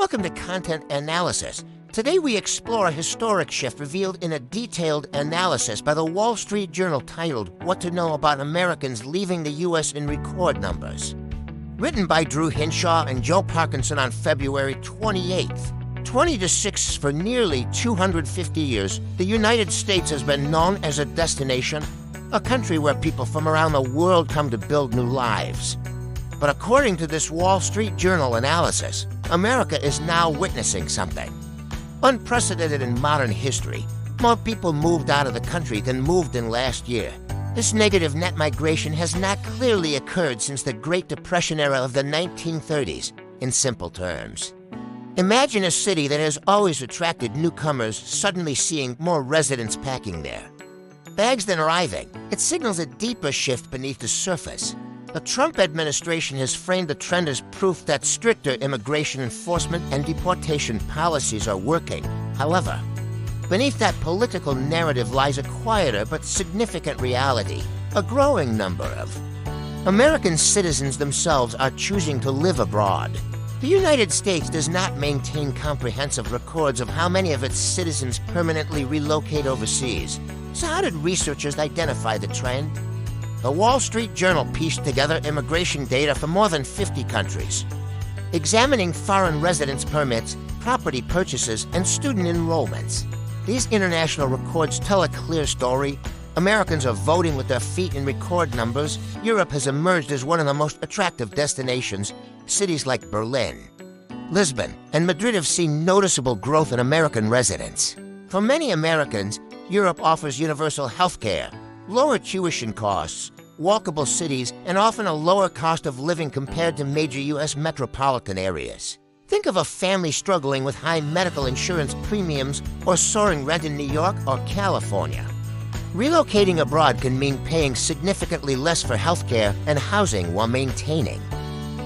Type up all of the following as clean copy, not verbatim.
Welcome to Content Analysis. Today we explore a historic shift revealed in a detailed analysis by the Wall Street Journal titled What to Know About Americans Leaving the U.S. in Record Numbers. Written by Drew Hinshaw and Joe Parkinson on February 28th. 20-6 for nearly 250 years, the United States has been known as a destination, a country where people from around the world come to build new lives. But according to this Wall Street Journal analysis, America is now witnessing something. Unprecedented in modern history, more people moved out of the country than moved in last year. This negative net migration has not clearly occurred since the Great Depression era of the 1930s, in simple terms. Imagine a city that has always attracted newcomers suddenly seeing more residents packing there. Bags than arriving, it signals a deeper shift beneath the surface. The Trump administration has framed the trend as proof that stricter immigration enforcement and deportation policies are working. However, beneath that political narrative lies a quieter but significant reality. A growing number of American citizens themselves are choosing to live abroad. The United States does not maintain comprehensive records of how many of its citizens permanently relocate overseas. So how did researchers identify the trend? The Wall Street Journal pieced together immigration data from more than 50 countries, examining foreign residence permits, property purchases, and student enrollments. These international records tell a clear story. Americans are voting with their feet in record numbers. Europe has emerged as one of the most attractive destinations. Cities like Berlin, Lisbon, and Madrid have seen noticeable growth in American residents. For many Americans, Europe offers universal health care, lower tuition costs, walkable cities, and often a lower cost of living compared to major U.S. metropolitan areas. Think of a family struggling with high medical insurance premiums or soaring rent in New York or California. Relocating abroad can mean paying significantly less for healthcare and housing while maintaining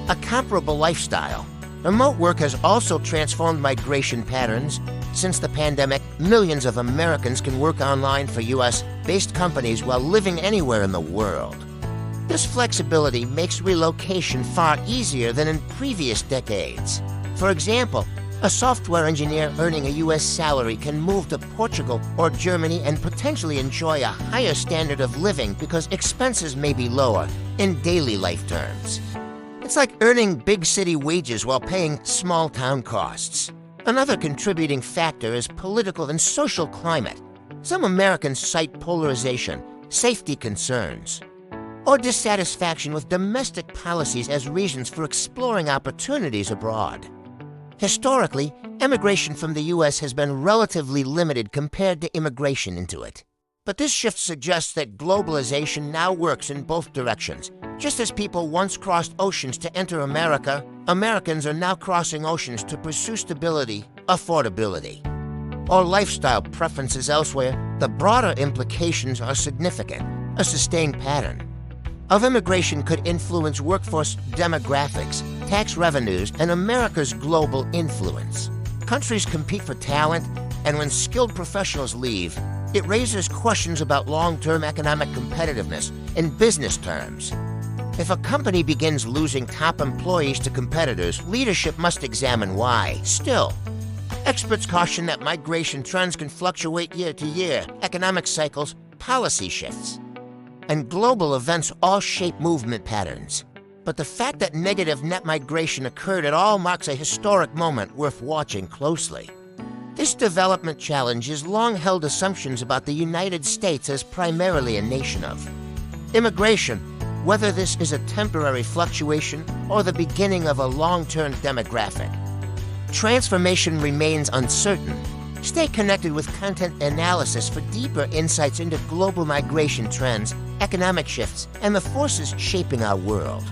a comparable lifestyle. Remote work has also transformed migration patterns. Since the pandemic, millions of Americans can work online for U.S.-based companies while living anywhere in the world. This flexibility makes relocation far easier than in previous decades. For example, a software engineer earning a U.S. salary can move to Portugal or Germany and potentially enjoy a higher standard of living because expenses may be lower in daily life terms. It's like earning big city wages while paying small town costs. Another contributing factor is political and social climate. Some Americans cite polarization, safety concerns, or dissatisfaction with domestic policies as reasons for exploring opportunities abroad. Historically, immigration from the U.S. has been relatively limited compared to immigration into it. But this shift suggests that globalization now works in both directions. Just as people once crossed oceans to enter America, Americans are now crossing oceans to pursue stability, affordability, or lifestyle preferences elsewhere. The broader implications are significant. A sustained pattern of immigration could influence workforce demographics, tax revenues, and America's global influence. Countries compete for talent, and when skilled professionals leave, it raises questions about long-term economic competitiveness in business terms. If a company begins losing top employees to competitors, leadership must examine why. Still, experts caution that migration trends can fluctuate year to year. Economic cycles, policy shifts, and global events all shape movement patterns. But the fact that negative net migration occurred at all marks a historic moment worth watching closely. This development challenges long-held assumptions about the United States as primarily a nation of immigration. Whether this is a temporary fluctuation or the beginning of a long-term demographic transformation remains uncertain. Stay connected with Content Analysis for deeper insights into global migration trends, economic shifts, and the forces shaping our world.